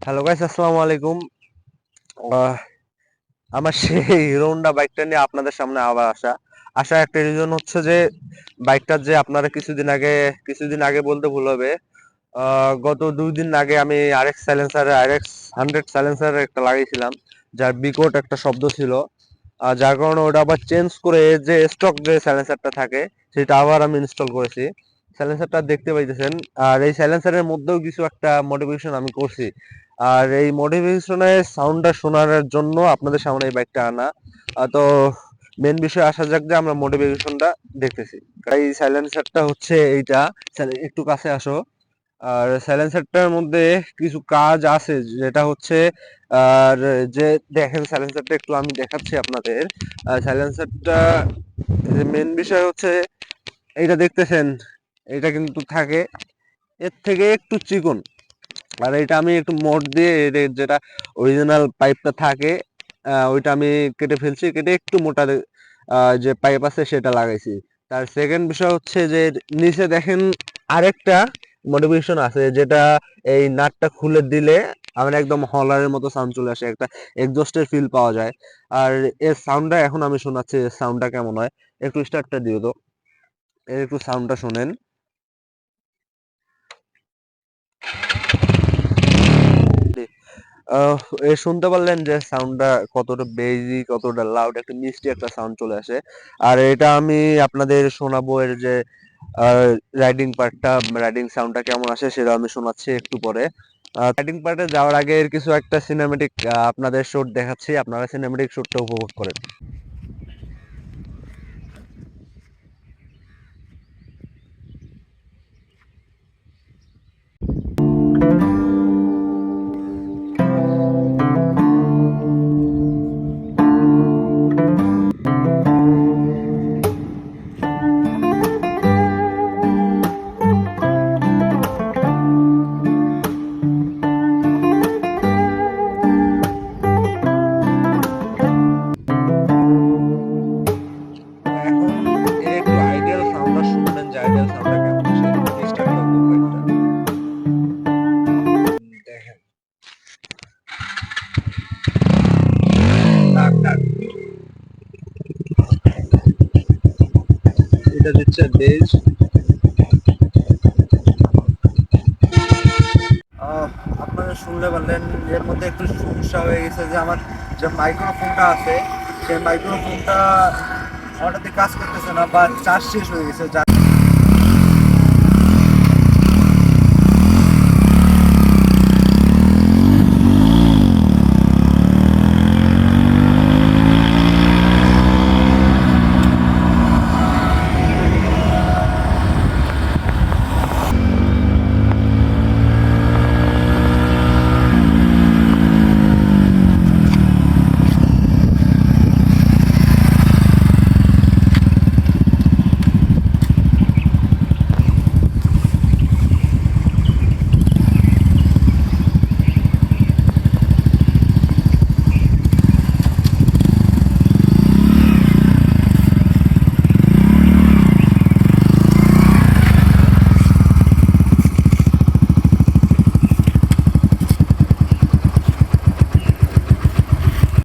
Hello guys, আসসালামু আলাইকুম। আহ, আমার সেই হিরো হোন্ডা বাইকটা নিয়ে আপনাদের সামনে আবার আসা একটা রিজন হচ্ছে যে বাইকটা যে আপনারা কিছুদিন আগে বলতে ভুল হবে। গত 2 দিন আগে আমি আরএক্স 100 সাইলেন্সার একটা লাগিয়েছিলাম, যার বিকট একটা শব্দ ছিল। যার কারণে ওটা আবার চেঞ্জ করে যে স্টক যে সাইলেন্সারটা থাকে সেটা আবার আমি ইনস্টল করেছি। সাইলেন্সারটা দেখতে পাইতেছেন। আর এই সাইলেন্সারের মধ্যেও কিছু একটা মডিফিকেশন আমি করছি। আর এই মডিফিকেশনের সাউন্ডটা শোনার জন্য আপনাদের সামনে এই বাইকটা আনা। তো মেন বিষয় আসা যাক যে আমরা মডিফিকেশনটা দেখতেছি। এই সাইলেন্সারটা হচ্ছে এইটা। একটু কাছে আসো। আর সাইলেন্সারটার মধ্যে কিছু কাজ আছে, যেটা হচ্ছে আর যে দেখেন সাইলেন্সারটা একটু আমি দেখাচ্ছি আপনাদের। সাইলেন্সারটা মেন বিষয় হচ্ছে এইটা দেখতেছেন, এটা কিন্তু থাকে এর থেকে একটু চিকন। আর এটা আমি একটু মোট দিয়ে যেটা অরিজিনাল পাইপটা থাকে ওইটা আমি কেটে ফেলছি, কেটে একটু মোটা যে পাইপ আছে সেটা লাগাইছি। তার সেকেন্ড বিষয় হচ্ছে যে নিচে দেখেন আরেকটা মডিফিকেশন আছে, যেটা এই নাটটা খুলে দিলে আমার একদম হলারের মতো সাউন্ড চলে আসে, একটা এক্সজস্টের ফিল পাওয়া যায়। আর এর সাউন্ডটা এখন আমি শোনাচ্ছি, এর সাউন্ডটা কেমন হয়। একটু স্টার্টটা দিও তো, এর একটু সাউন্ডটা শোনেন। আহ এ শুনতে পারলেন যে সাউন্ডটা কতটা বেজি, কতটা লাউড, একটা মিষ্টি একটা সাউন্ড চলে আসে। আর এটা আমি আপনাদের শোনাবো এর যে রাইডিং সাউন্ডটা কেমন আসে সেটা আমি শোনাচ্ছি একটু পরে। রাইডিং পার্টে যাওয়ার আগে এর কিছু একটা সিনেমেটিক আপনাদের শুট দেখাচ্ছি, আপনারা সিনেমেটিক শুটটা উপভোগ করেন। এখন এর একটু আইডিয়াল সাউন্ডটা শুনবেন, যে আইডিয়াল সাউন্ডটা কেমন আসে। স্টার্ট দাও তো বাইকটা। দেখেন, টাক টাক, এটা দিচ্ছে বেজ। আহ, আপনারা শুনলে পারলেন এর মধ্যে একটু সমস্যা হয়ে গেছে, যে আমার যে মাইক্রোফোনটা আছে সেই মাইক্রোফোনটা হঠাৎই কাজ করতেছে না, বা চার্জ শেষ হয়ে গেছে।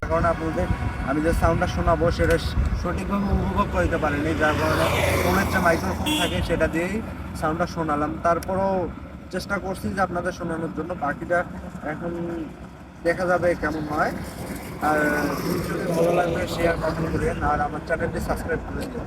কারণে আপনাদের আমি যে সাউন্ডটা শোনাবো সেটা সঠিকভাবে উপভোগ করতে পারিনি, যার কারণে ফোনের যে মাইক্রোফোন থাকে সেটা দিয়েই সাউন্ডটা শোনালাম। তারপরও চেষ্টা করছি যে আপনাদের শোনানোর জন্য। বাকিটা এখন দেখা যাবে কেমন হয়। আর যদি ভালো লাগবে শেয়ার কমেন্ট করেন, আর আমার চ্যানেলটি সাবস্ক্রাইব করে দিন।